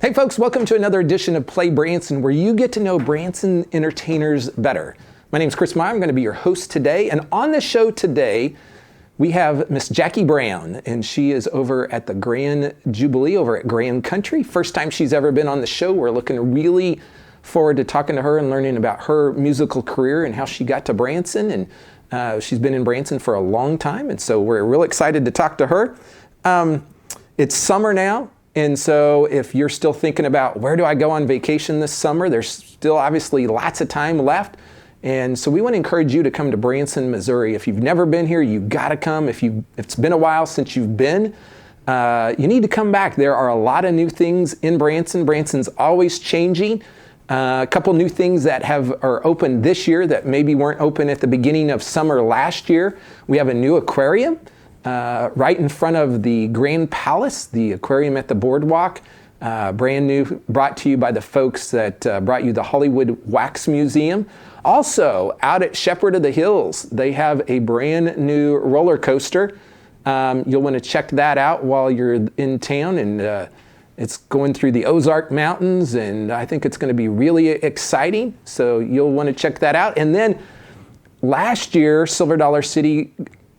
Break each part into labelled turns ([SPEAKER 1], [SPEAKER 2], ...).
[SPEAKER 1] Hey folks, welcome to another edition of PlayBranson, where you get to know Branson entertainers better. My name is Chris Myer. I'm going to be your host today, and on the show today, we have Miss Jackie Brown, and she is over at the Grand Jubilee over at Grand Country. First time she's ever been on the show. We're looking really forward to talking to her and learning about her musical career and how she got to Branson. And she's been in Branson for a long time, and so we're real excited to talk to her. It's summer now. And so if you're still thinking about where do I go on vacation this summer, there's still obviously lots of time left. And so we want to encourage you to come to Branson, Missouri. If you've never been here, you got to come. If it's been a while since you've been, you need to come back. There are a lot of new things in Branson. Branson's always changing. A couple new things that are open this year that maybe weren't open at the beginning of summer last year. We have a new aquarium. Right in front of the Grand Palace, the aquarium at the boardwalk, brand new, brought to you by the folks that brought you the Hollywood Wax Museum. Also, out at Shepherd of the Hills, they have a brand new roller coaster. You'll want to check that out while you're in town, and it's going through the Ozark Mountains, and I think it's going to be really exciting, so you'll want to check that out. And then last year, Silver Dollar City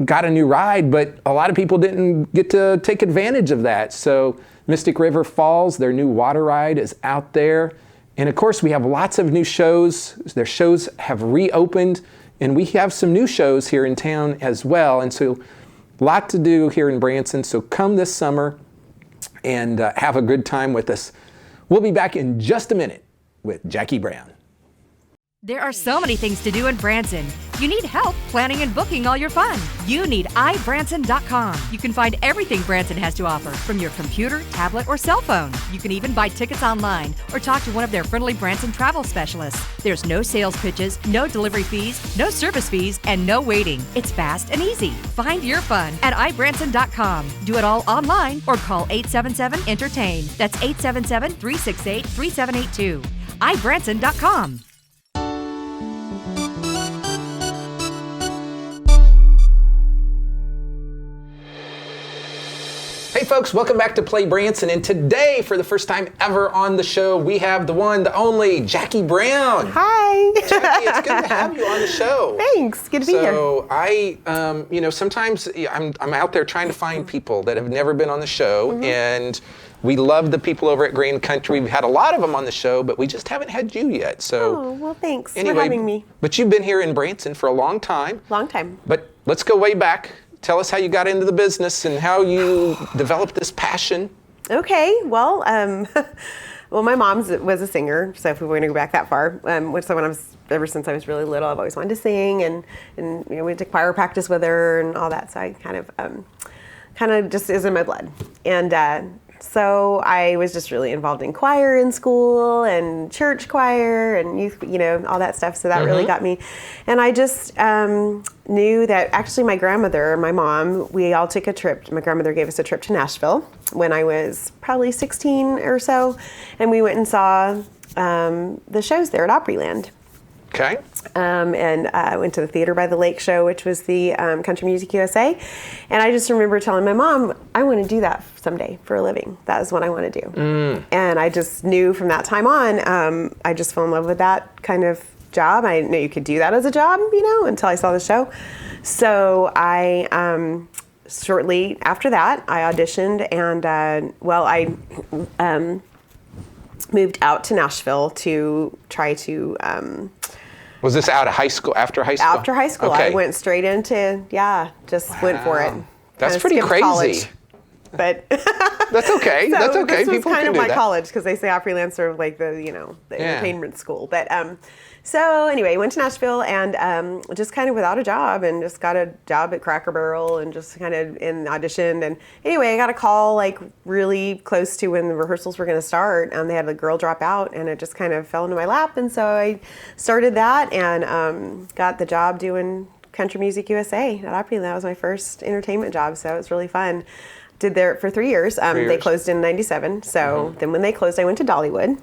[SPEAKER 1] got a new ride, but a lot of people didn't get to take advantage of that. So Mystic River Falls, their new water ride, is out there. And of course, we have lots of new shows. Their shows have reopened, and we have some new shows here in town as well. And so a lot to do here in Branson. So come this summer and have a good time with us. We'll be back in just a minute with Jackie Brown.
[SPEAKER 2] There are so many things to do in Branson. You need help planning and booking all your fun. You need iBranson.com. You can find everything Branson has to offer from your computer, tablet, or cell phone. You can even buy tickets online or talk to one of their friendly Branson travel specialists. There's no sales pitches, no delivery fees, no service fees, and no waiting. It's fast and easy. Find your fun at iBranson.com. Do it all online or call 877-ENTERTAIN. That's 877-368-3782. iBranson.com.
[SPEAKER 1] Hey folks, welcome back to PlayBranson, and today, for the first time ever on the show, we have the one, the only, Jackie Brown.
[SPEAKER 3] Hi.
[SPEAKER 1] Jackie, it's good to have you on the show.
[SPEAKER 3] Thanks, good to be here.
[SPEAKER 1] So sometimes I'm out there trying to find people that have never been on the show, and we love the people over at Grand Country. We've had a lot of them on the show, but we just haven't had you yet. So,
[SPEAKER 3] well, thanks
[SPEAKER 1] anyway,
[SPEAKER 3] for having me.
[SPEAKER 1] But you've been here in Branson for a long time.
[SPEAKER 3] Long time.
[SPEAKER 1] But let's go way back. Tell us how you got into the business and how you developed this passion.
[SPEAKER 3] Okay, well, my mom was a singer, so if we want to go back that far, ever since I was really little, I've always wanted to sing, and we went to choir practice with her and all that. So I kind of just is in my blood, and so I was just really involved in choir in school and church choir and youth, all that stuff. So that really got me. And I just knew that actually my grandmother, my mom, we all took a trip. My grandmother gave us a trip to Nashville when I was probably 16 or so. And we went and saw the shows there at Opryland.
[SPEAKER 1] Okay.
[SPEAKER 3] And I went to the Theater by the Lake show, which was the Country Music USA. And I just remember telling my mom, I want to do that someday for a living. That is what I want to do. And I just knew from that time on, I just fell in love with that kind of job. I didn't know you could do that as a job, until I saw the show. So I, shortly after that, I auditioned and, I moved out to Nashville to try to...
[SPEAKER 1] Was this out of high school, after high school?
[SPEAKER 3] After high school.
[SPEAKER 1] Okay.
[SPEAKER 3] I went straight into, went for it.
[SPEAKER 1] That's pretty crazy.
[SPEAKER 3] College, but
[SPEAKER 1] that's okay.
[SPEAKER 3] So
[SPEAKER 1] that's okay.
[SPEAKER 3] This was
[SPEAKER 1] People
[SPEAKER 3] kind
[SPEAKER 1] can
[SPEAKER 3] of
[SPEAKER 1] do
[SPEAKER 3] my
[SPEAKER 1] that.
[SPEAKER 3] college, because they say Opryland's sort of like the entertainment school. But so anyway, went to Nashville and just kind of without a job, and just got a job at Cracker Barrel and just kind of auditioned. And anyway, I got a call like really close to when the rehearsals were going to start, and they had a girl drop out, and it just kind of fell into my lap. And so I started that and got the job doing Country Music USA at Opryland. That was my first entertainment job, so it was really fun. Did there for 3 years. They closed in '97. So then when they closed, I went to Dollywood.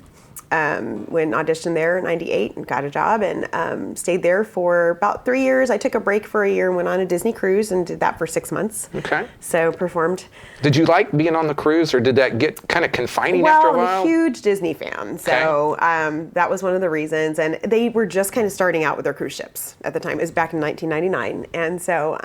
[SPEAKER 3] Went and auditioned there in '98 and got a job and stayed there for about 3 years. I took a break for a year and went on a Disney cruise and did that for 6 months.
[SPEAKER 1] Okay.
[SPEAKER 3] So performed.
[SPEAKER 1] Did you like being on the cruise, or did that get kind of confining after a while?
[SPEAKER 3] Well, I'm a huge Disney fan, so that was one of the reasons. And they were just kind of starting out with their cruise ships at the time. It was back in 1999, and so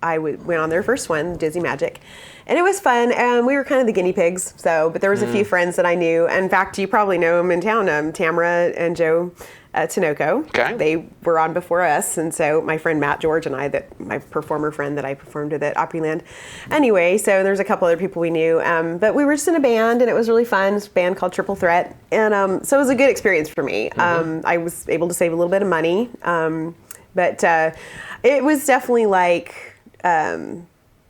[SPEAKER 3] I went on their first one, Disney Magic. And it was fun, and we were kind of the guinea pigs. But there was a few friends that I knew. In fact, you probably know them in town, Tamara and Joe Tinoco.
[SPEAKER 1] Okay.
[SPEAKER 3] They were on before us, and so my friend Matt George and I, my performer friend that I performed with at Opryland. Anyway, so there's a couple other people we knew, but we were just in a band, and it was really fun. It's a band called Triple Threat, and so it was a good experience for me. I was able to save a little bit of money, but it was definitely like.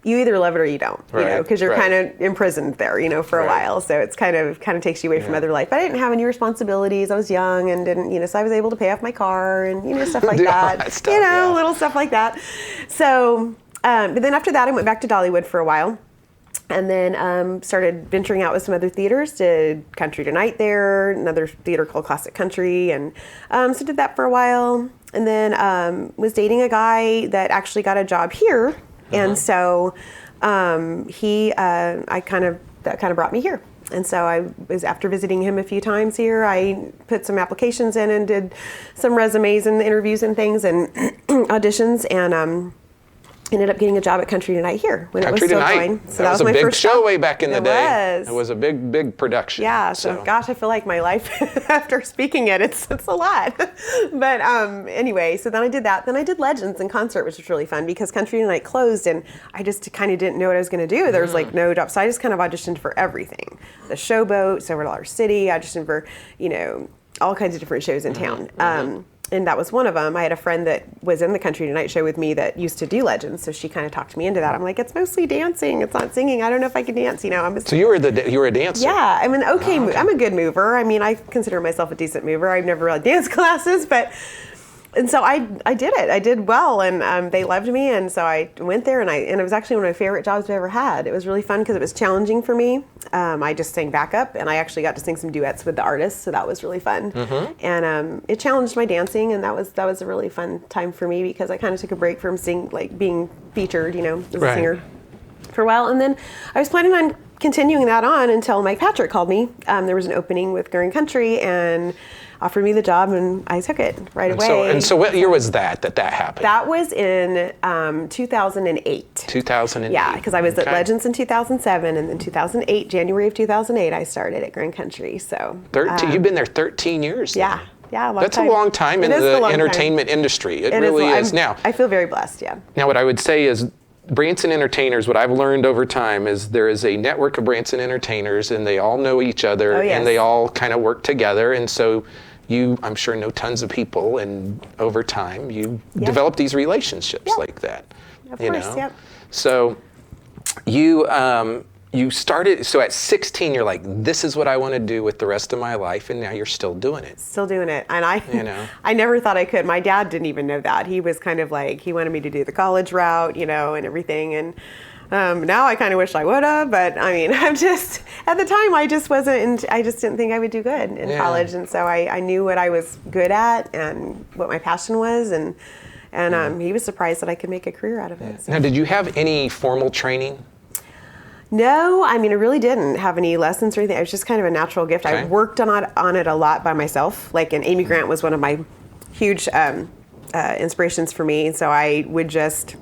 [SPEAKER 3] You either love it or you don't, because you're kind of imprisoned there, for a while. So it's kind of takes you away from other life. But I didn't have any responsibilities. I was young and didn't, so I was able to pay off my car and, stuff like that. Little stuff like that. So, but then after that, I went back to Dollywood for a while. And then started venturing out with some other theaters, did Country Tonight there, another theater called Classic Country, and so did that for a while. And then was dating a guy that actually got a job here. And so that kind of brought me here. And so I was, after visiting him a few times here, I put some applications in and did some resumes and interviews and things and auditions, and ended up getting a job at Country Tonight here when
[SPEAKER 1] Country
[SPEAKER 3] it was still
[SPEAKER 1] Tonight.
[SPEAKER 3] going. So
[SPEAKER 1] that was a
[SPEAKER 3] my
[SPEAKER 1] big
[SPEAKER 3] first
[SPEAKER 1] show
[SPEAKER 3] job.
[SPEAKER 1] way back in the day.
[SPEAKER 3] Was.
[SPEAKER 1] It was a big production.
[SPEAKER 3] Yeah. So gosh, I feel like my life after speaking it's a lot. But anyway, so then I did that. Then I did Legends in concert, which was really fun because Country Tonight closed, and I just kind of didn't know what I was going to do. There was like no job, so I just kind of auditioned for everything. The Showboat, Silver Dollar City. Auditioned for all kinds of different shows in town. And that was one of them. I had a friend that was in the Country Tonight show with me that used to do Legends, so she kind of talked me into that. I'm like, it's mostly dancing. It's not singing. I don't know if I can dance.
[SPEAKER 1] So you were a dancer.
[SPEAKER 3] Yeah, I'm I'm a good mover. I mean, I consider myself a decent mover. I've never had dance classes, and so I did it. I did well, and they loved me, and so I went there, and it was actually one of my favorite jobs I've ever had. It was really fun because it was challenging for me. I just sang backup, and I actually got to sing some duets with the artists, so that was really fun. And it challenged my dancing, and that was a really fun time for me because I kind of took a break from being featured, as a singer for a while, and then I was planning on continuing that on until Mike Patrick called me. There was an opening with Green Country, and offered me the job, and I took it right away.
[SPEAKER 1] And so what year was that happened?
[SPEAKER 3] That was in 2008.
[SPEAKER 1] 2008.
[SPEAKER 3] Yeah, because I was at Legends in 2007, and then 2008, January of 2008, I started at Grand Country. So
[SPEAKER 1] 13. You've been there 13 years.
[SPEAKER 3] Yeah,
[SPEAKER 1] now.
[SPEAKER 3] a long
[SPEAKER 1] That's
[SPEAKER 3] time.
[SPEAKER 1] a long time in the entertainment industry. It really is. Now,
[SPEAKER 3] I feel very blessed. Yeah.
[SPEAKER 1] Now, what I would say is, Branson Entertainers, what I've learned over time is there is a network of Branson Entertainers, and they all know each other, and they all kind of work together, and so you, I'm sure, know tons of people, and over time you develop these relationships like that.
[SPEAKER 3] Of course, yep.
[SPEAKER 1] So you started, so at 16 you're like, this is what I want to do with the rest of my life, and now you're still doing it.
[SPEAKER 3] Still doing it. And I never thought I could. My dad didn't even know that. He was kind of like, he wanted me to do the college route, and everything, and now I kind of wish I would have, but I mean, at the time I just didn't think I would do good in college, and so I knew what I was good at and what my passion was, and he was surprised that I could make a career out of it. So.
[SPEAKER 1] Now, did you have any formal training?
[SPEAKER 3] No, I mean, I really didn't have any lessons or anything. It was just kind of a natural gift.
[SPEAKER 1] Okay.
[SPEAKER 3] I worked on it a lot by myself. And Amy Grant was one of my huge inspirations for me. So I would just,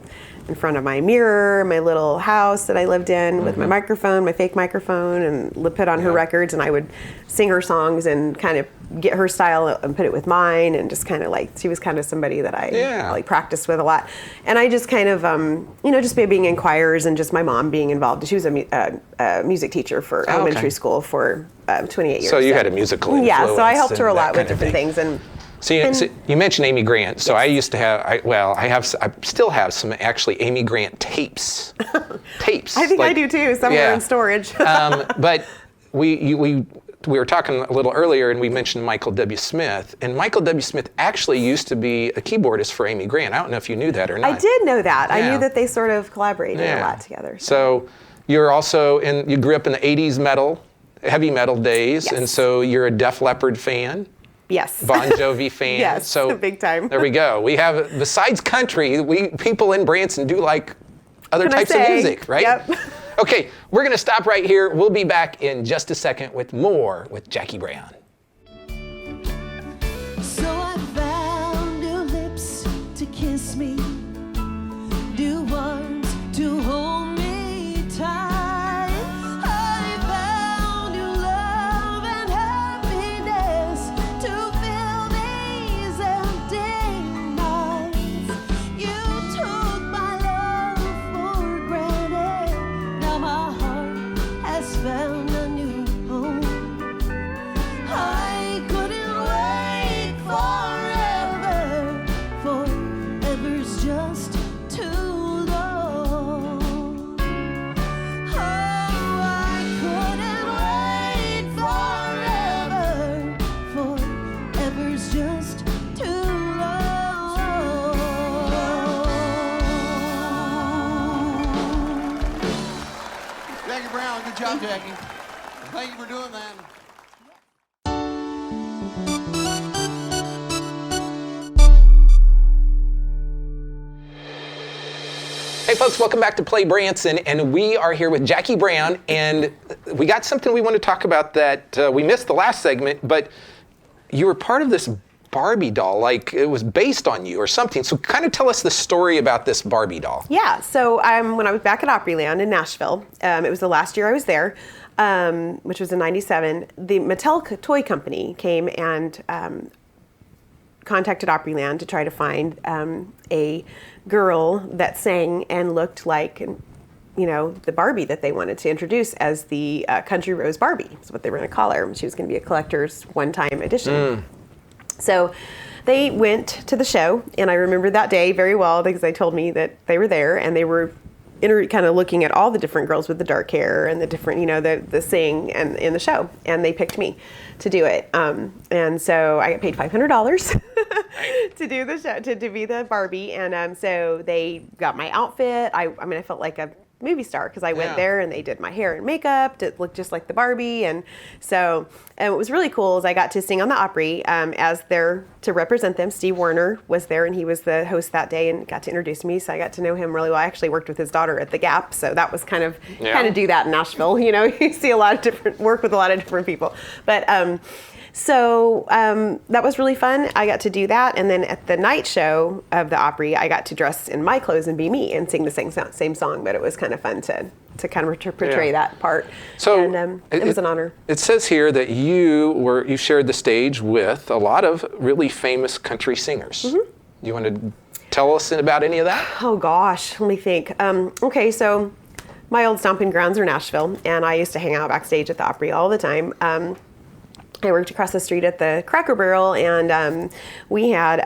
[SPEAKER 3] in front of my mirror, my little house that I lived in with my microphone, my fake microphone, and put on her records, and I would sing her songs and kind of get her style and put it with mine, and just kind of she was kind of somebody that I practiced with a lot. And I just kind of, just by being in choirs and just my mom being involved. She was a music teacher for elementary school for 28 years.
[SPEAKER 1] So you had a musical influence.
[SPEAKER 3] Yeah, so I helped her a lot with different things. And
[SPEAKER 1] So you mentioned Amy Grant. So I used to have, I still have some actually Amy Grant tapes. Tapes.
[SPEAKER 3] I think I do too, somewhere in storage.
[SPEAKER 1] But we were talking a little earlier, and we mentioned Michael W. Smith. And Michael W. Smith actually used to be a keyboardist for Amy Grant. I don't know if you knew that or not.
[SPEAKER 3] I did know that. I knew that they sort of collaborated a lot together.
[SPEAKER 1] So you're also you grew up in the 80s metal heavy metal days,
[SPEAKER 3] Yes.
[SPEAKER 1] and so you're a Def Leppard fan.
[SPEAKER 3] Yes.
[SPEAKER 1] Bon Jovi fan.
[SPEAKER 3] Yes,
[SPEAKER 1] so
[SPEAKER 3] big time.
[SPEAKER 1] There we go. We have, besides country, people in Branson do like other types of music, right?
[SPEAKER 3] Yep.
[SPEAKER 1] Okay, we're going to stop right here. We'll be back in just a second with more with Jackie Brown.
[SPEAKER 4] So I found your lips to kiss me, new arms to hold me tight. I found your love and happiness to fill these empty nights. You took my love for granted. Now my heart has found a new home. I couldn't wait forever. Forever's just too long. Oh, I couldn't wait forever. Forever's just too long.
[SPEAKER 5] Jackie Brown, good job, Jackie. Thank you for doing that.
[SPEAKER 1] Hey folks, welcome back to Play Branson, and we are here with Jackie Brown, and we got something we want to talk about that we missed the last segment, but you were part of this Barbie doll, like it was based on you or something. So kind of tell us the story about this Barbie doll.
[SPEAKER 3] Yeah, so when I was back at Opryland in Nashville, it was the last year I was there, which was in '97, the Mattel toy company came and contacted Opryland to try to find a girl that sang and looked like, the Barbie that they wanted to introduce as the Country Rose Barbie, is what they were going to call her. She was going to be a collector's one-time edition. So they went to the show, and I remember that day very well because they told me that they were there, and they were kind of looking at all the different girls with the dark hair and the different, the sing and in the show, and they picked me to do it. And so I got paid $500 to do the show, to be the Barbie, and so they got my outfit. I felt like a movie star because I went there and they did my hair and makeup to look just like the Barbie, and what was really cool is I got to sing on the Opry as there to represent them. Steve Warner was there, and he was the host that day and got to introduce me, so I got to know him really well. I actually worked with his daughter at the Gap, so that was kind of do that in Nashville. You see a lot of work with a lot of different people, but that was really fun. I got to do that, and then at the night show of the Opry, I got to dress in my clothes and be me and sing the same song. But it was kind of fun to kind of portray that part.
[SPEAKER 1] So
[SPEAKER 3] and it was an honor.
[SPEAKER 1] It says here that you shared the stage with a lot of really famous country singers. Mm-hmm. You want to tell us about any of that?
[SPEAKER 3] Oh gosh, let me think. Okay, so my old stomping grounds are Nashville, and I used to hang out backstage at the Opry all the time. I worked across the street at the Cracker Barrel, and we had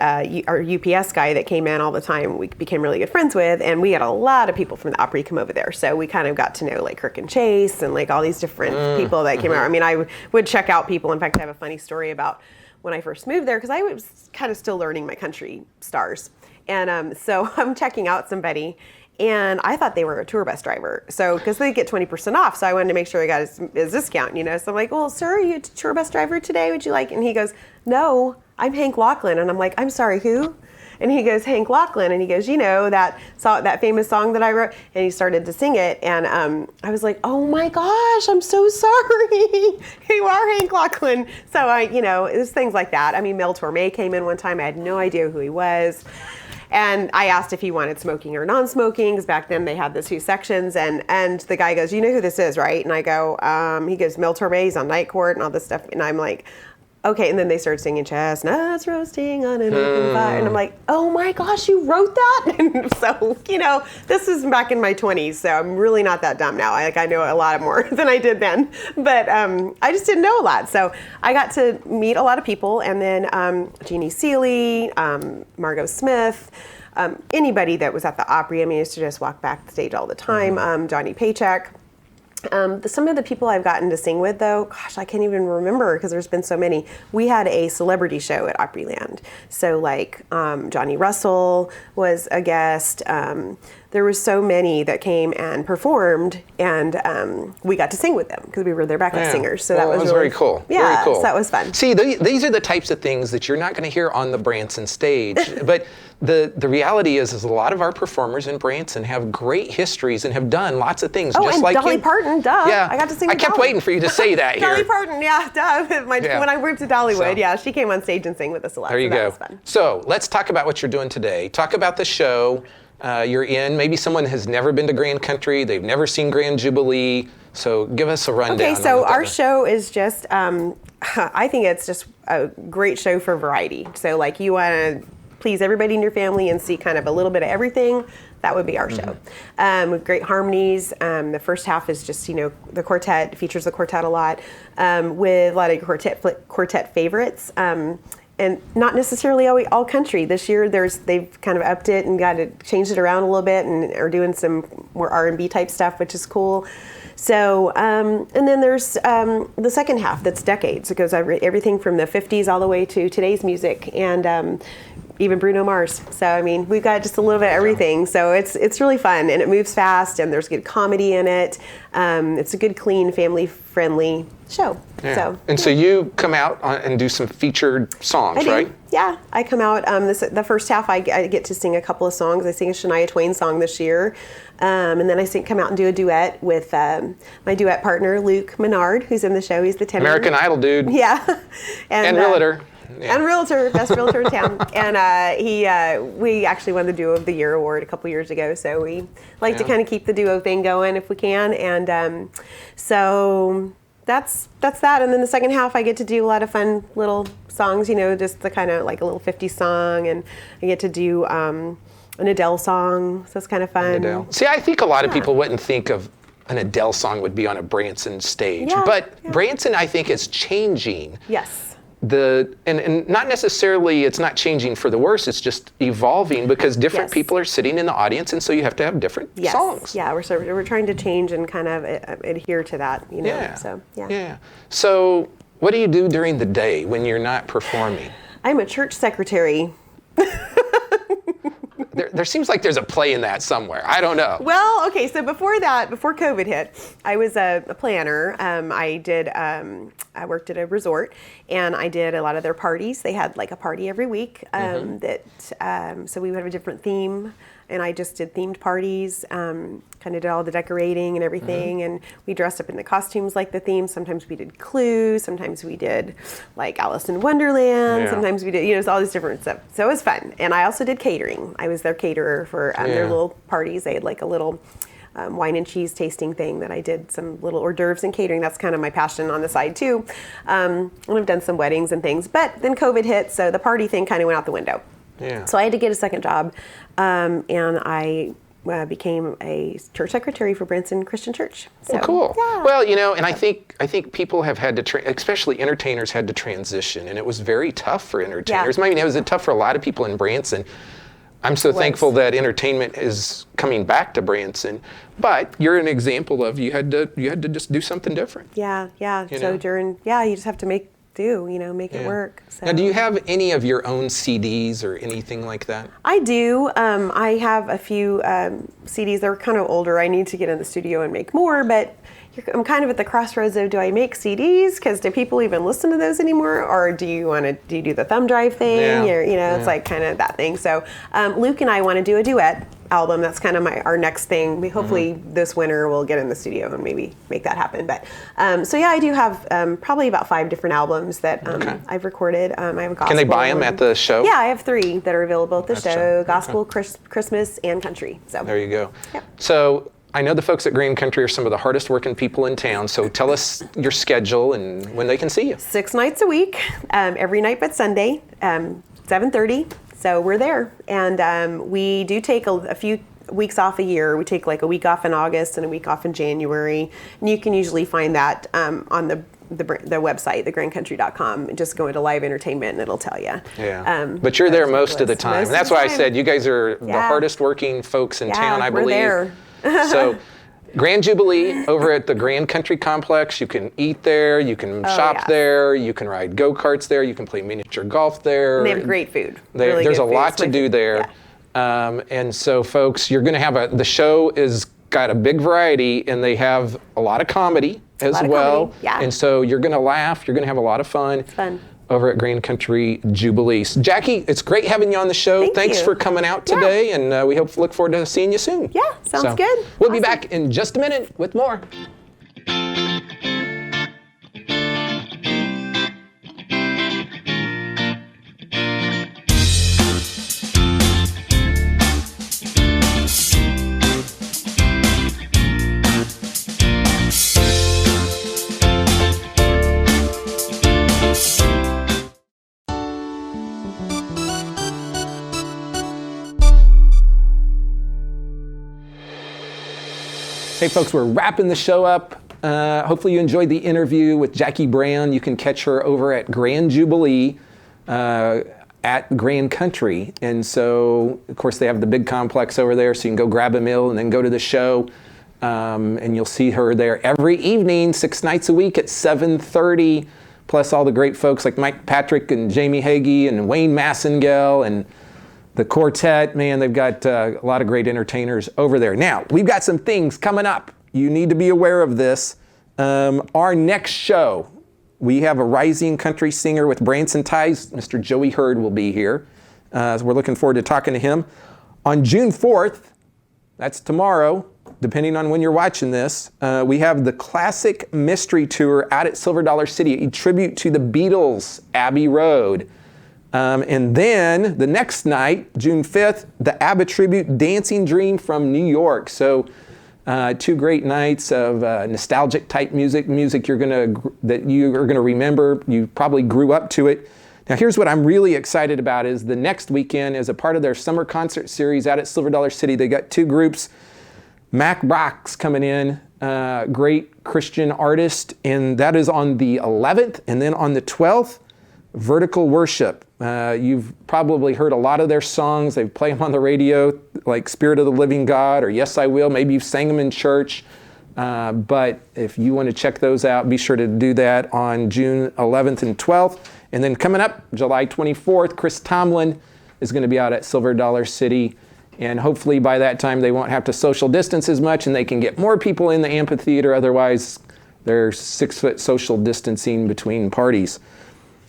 [SPEAKER 3] our UPS guy that came in all the time. We became really good friends with, and we had a lot of people from the Opry come over there. So we kind of got to know like Kirk and Chase and like all these different people that came out. I would check out people. In fact, I have a funny story about when I first moved there because I was kind of still learning my country stars. And so I'm checking out somebody, and I thought they were a tour bus driver. So, because they get 20% off. So I wanted to make sure I got his discount, So I'm like, well, sir, are you a tour bus driver today? Would you like? And he goes, no, I'm Hank Lachlan. And I'm like, I'm sorry, who? And he goes, Hank Lachlan. And he goes, that famous song that I wrote. And he started to sing it. And I was like, oh my gosh, I'm so sorry. You are Hank Lachlan. So it was things like that. Mel Torme came in one time. I had no idea who he was. And I asked if he wanted smoking or non-smoking, because back then they had the two sections. And the guy goes, you know who this is, right? And I go, he goes, Mel Torme, he's on Night Court and all this stuff. And I'm like, okay. And then they started singing Chestnuts Roasting on an Open Fire. And I'm like, oh my gosh, you wrote that? And so, this is back in my 20s. So I'm really not that dumb now. I know a lot more than I did then. But I just didn't know a lot. So I got to meet a lot of people. And then Jeannie Seeley, Margot Smith, anybody that was at the Opry. I used to just walk backstage all the time. Johnny Paycheck. Some of the people I've gotten to sing with, though, gosh, I can't even remember because there's been so many. We had a celebrity show at Opryland. So, like, Johnny Russell was a guest. there were so many that came and performed, and we got to sing with them because we were their backup singers. So
[SPEAKER 1] Well,
[SPEAKER 3] that was
[SPEAKER 1] really
[SPEAKER 3] really
[SPEAKER 1] cool.
[SPEAKER 3] Yeah,
[SPEAKER 1] Very cool.
[SPEAKER 3] so that was fun.
[SPEAKER 1] See, these are the types of things that you're not going to hear on the Branson stage. But the reality is a lot of our performers in Branson have great histories and have done lots of things.
[SPEAKER 3] Oh,
[SPEAKER 1] just
[SPEAKER 3] and
[SPEAKER 1] like
[SPEAKER 3] Dolly
[SPEAKER 1] you.
[SPEAKER 3] Parton, duh.
[SPEAKER 1] Yeah,
[SPEAKER 3] I got to sing
[SPEAKER 1] I
[SPEAKER 3] with
[SPEAKER 1] kept
[SPEAKER 3] Dolly.
[SPEAKER 1] waiting for you to say that here.
[SPEAKER 3] Dolly Parton, yeah, duh.
[SPEAKER 1] Yeah.
[SPEAKER 3] When I moved to Dollywood,
[SPEAKER 1] So-
[SPEAKER 3] yeah, she came on stage and sang with us a lot.
[SPEAKER 1] There you
[SPEAKER 3] so that
[SPEAKER 1] go.
[SPEAKER 3] was fun.
[SPEAKER 1] So let's talk about what you're doing today. Talk about the show you're in. Maybe someone has never been to Grand Country. They've never seen Grand Jubilee. So give us a rundown.
[SPEAKER 3] Okay,
[SPEAKER 1] on
[SPEAKER 3] so
[SPEAKER 1] what that
[SPEAKER 3] our
[SPEAKER 1] is.
[SPEAKER 3] show is just, I think it's just a great show for variety. So like you want to please everybody in your family and see kind of a little bit of everything, that would be our show. With great harmonies. The first half is just, the quartet, features the quartet a lot, with a lot of quartet favorites. And not necessarily all country. This year, they've kind of upped it and changed it around a little bit, and are doing some more R&B type stuff, which is cool. So, and then there's the second half that's decades. It goes everything from the 50s all the way to today's music, and even Bruno Mars. So, I mean, we've got just a little bit of everything. So it's really fun, and it moves fast, and there's good comedy in it. It's a good, clean, family-friendly show.
[SPEAKER 1] Yeah. So you come out and do some featured songs,
[SPEAKER 3] I do.
[SPEAKER 1] right?
[SPEAKER 3] Yeah, I come out. The first half, I get to sing a couple of songs. I sing a Shania Twain song this year, and then I come out and do a duet with my duet partner Luke Menard, who's in the show. He's the tenor.
[SPEAKER 1] American Idol dude.
[SPEAKER 3] Yeah,
[SPEAKER 1] And realtor. Yeah.
[SPEAKER 3] And realtor, best realtor in town. And we actually won the Duo of the Year award a couple years ago. So we like to kind of keep the duo thing going if we can. And so that's that. And then the second half, I get to do a lot of fun little songs. Just the kind of like a little 50s song, and I get to do an Adele song. So it's kind of fun.
[SPEAKER 1] Adele. See, I think a lot of people wouldn't think of an Adele song would be on a Branson stage,
[SPEAKER 3] Yeah,
[SPEAKER 1] but
[SPEAKER 3] yeah.
[SPEAKER 1] Branson, I think, is changing.
[SPEAKER 3] Yes.
[SPEAKER 1] And not necessarily, it's not changing for the worse, it's just evolving because different
[SPEAKER 3] Yes.
[SPEAKER 1] people are sitting in the audience, and so you have to have different
[SPEAKER 3] Yes.
[SPEAKER 1] songs.
[SPEAKER 3] Yeah, we're trying to change and kind of adhere to that,
[SPEAKER 1] Yeah.
[SPEAKER 3] So, yeah.
[SPEAKER 1] Yeah. So what do you do during the day when you're not performing?
[SPEAKER 3] I'm a church secretary.
[SPEAKER 1] There seems like there's a play in that somewhere. I don't know.
[SPEAKER 3] Well, okay, so before COVID hit, I was a planner. I worked at a resort, and I did a lot of their parties. They had like a party every week so we would have a different theme, and I just did themed parties, kind of did all the decorating and everything, and we dressed up in the costumes like the theme. Sometimes we did Clue, sometimes we did like Alice in Wonderland,
[SPEAKER 1] Yeah.
[SPEAKER 3] sometimes we did, all this different stuff. So it was fun. And I also did catering. I was their caterer for their little parties. They had like a little wine and cheese tasting thing that I did, some little hors d'oeuvres and catering. That's kind of my passion on the side too. And I've done some weddings and things, but then COVID hit, so the party thing kind of went out the window.
[SPEAKER 1] Yeah.
[SPEAKER 3] So I had to get a second job, and I became a church secretary for Branson Christian Church. So,
[SPEAKER 1] Well, cool.
[SPEAKER 3] Yeah.
[SPEAKER 1] Well, and I think people have had to, especially entertainers, had to transition, and it was very tough for entertainers.
[SPEAKER 3] Yeah.
[SPEAKER 1] I mean, it was tough for a lot of people in Branson. I'm so thankful that entertainment is coming back to Branson, but you're an example of you had to just do something different.
[SPEAKER 3] Yeah.
[SPEAKER 1] You
[SPEAKER 3] So
[SPEAKER 1] know?
[SPEAKER 3] you just have to make it work. So.
[SPEAKER 1] Now, do you have any of your own CDs or anything like that?
[SPEAKER 3] I do. I have a few CDs that are kind of older. I need to get in the studio and make more, but I'm kind of at the crossroads of, do I make CDs? Because do people even listen to those anymore? Or do you do the thumb drive thing?
[SPEAKER 1] Yeah.
[SPEAKER 3] It's like kind of that thing. So Luke and I want to do a duet album. That's kind of our next thing. Hopefully this winter we'll get in the studio and maybe make that happen. But so yeah, I do have probably about 5 different albums that I've recorded. I have a gospel.
[SPEAKER 1] Can they buy them at the show?
[SPEAKER 3] Yeah, I have 3 that are available at the
[SPEAKER 1] Gotcha.
[SPEAKER 3] show: gospel, Christmas, and country. So
[SPEAKER 1] There you go.
[SPEAKER 3] Yep.
[SPEAKER 1] So I know the folks at Grand Country are some of the hardest working people in town, so tell us your schedule and when they can see you.
[SPEAKER 3] 6 nights a week, every night but Sunday, 7:30. So we're there, and we do take a few weeks off a year. We take like a week off in August and a week off in January, and you can usually find that on the website, thegrandcountry.com. Just go into live entertainment and it'll tell you.
[SPEAKER 1] Yeah. But you're there most of the time.
[SPEAKER 3] Most
[SPEAKER 1] And that's
[SPEAKER 3] of the
[SPEAKER 1] why I
[SPEAKER 3] time.
[SPEAKER 1] said you guys are the
[SPEAKER 3] Yeah.
[SPEAKER 1] hardest working folks in
[SPEAKER 3] Yeah,
[SPEAKER 1] town, I
[SPEAKER 3] we're
[SPEAKER 1] believe.
[SPEAKER 3] there.
[SPEAKER 1] So Grand Jubilee over at the Grand Country Complex. You can eat there, you can shop
[SPEAKER 3] yeah.
[SPEAKER 1] there, you can ride go-karts there, you can play miniature golf there.
[SPEAKER 3] And they have great food.
[SPEAKER 1] There's
[SPEAKER 3] Really
[SPEAKER 1] a
[SPEAKER 3] good food.
[SPEAKER 1] lot
[SPEAKER 3] It's
[SPEAKER 1] to
[SPEAKER 3] my
[SPEAKER 1] do
[SPEAKER 3] favorite.
[SPEAKER 1] there.
[SPEAKER 3] Yeah.
[SPEAKER 1] And so, folks, you're going to have the show is got a big variety, and they have a lot of comedy as
[SPEAKER 3] lot of
[SPEAKER 1] well.
[SPEAKER 3] comedy, yeah.
[SPEAKER 1] And so you're going to laugh. You're going to have a lot of fun.
[SPEAKER 3] Fun.
[SPEAKER 1] Over at Grand Country Jubilee. So, Jackie, it's great having you on the show. Thanks
[SPEAKER 3] you.
[SPEAKER 1] for coming out
[SPEAKER 3] Yeah.
[SPEAKER 1] today, and we look forward to seeing you soon.
[SPEAKER 3] Yeah, sounds good.
[SPEAKER 1] We'll be
[SPEAKER 3] Awesome.
[SPEAKER 1] back in just a minute with more. Hey folks, we're wrapping the show up. Hopefully you enjoyed the interview with Jackie Brown. You can catch her over at Grand Jubilee at Grand Country. And so, of course, they have the big complex over there, so you can go grab a meal and then go to the show. And you'll see her there every evening, 6 nights a week at 7:30, plus all the great folks like Mike Patrick and Jamie Hagee and Wayne Massengale and the quartet. Man, they've got a lot of great entertainers over there. Now, we've got some things coming up. You need to be aware of this. Our next show, we have a rising country singer with Branson ties. Mr. Joey Hurd will be here. So we're looking forward to talking to him. On June 4th, that's tomorrow, depending on when you're watching this, we have the Classic Mystery Tour out at Silver Dollar City, a tribute to the Beatles, Abbey Road. And then the next night, June 5th, the ABBA tribute, Dancing Dream from New York. So 2 great nights of nostalgic type music that you are gonna remember. You probably grew up to it. Now here's what I'm really excited about is the next weekend, as a part of their summer concert series out at Silver Dollar City, they got 2 groups. Mac Brock's coming in, great Christian artist, and that is on the 11th. And then on the 12th, Vertical Worship. You've probably heard a lot of their songs. They play them on the radio, like Spirit of the Living God or Yes I Will. Maybe you've sang them in church. But if you want to check those out, be sure to do that on June 11th and 12th. And then coming up, July 24th, Chris Tomlin is going to be out at Silver Dollar City. And hopefully by that time they won't have to social distance as much and they can get more people in the amphitheater. Otherwise, there's 6-foot social distancing between parties.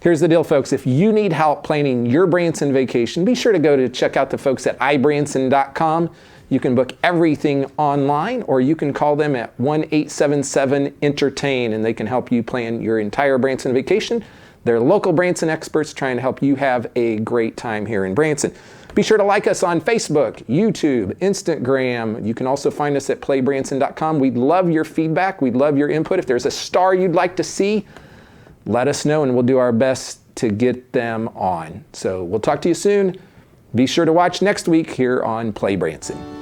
[SPEAKER 1] Here's the deal, folks. If you need help planning your Branson vacation, be sure to check out the folks at ibranson.com. You can book everything online, or you can call them at 1-877-ENTERTAIN, and they can help you plan your entire Branson vacation. They're local Branson experts trying to help you have a great time here in Branson. Be sure to like us on Facebook, YouTube, Instagram. You can also find us at PlayBranson.com. We'd love your feedback. We'd love your input. If there's a star you'd like to see, let us know and we'll do our best to get them on. So we'll talk to you soon. Be sure to watch next week here on Play Branson.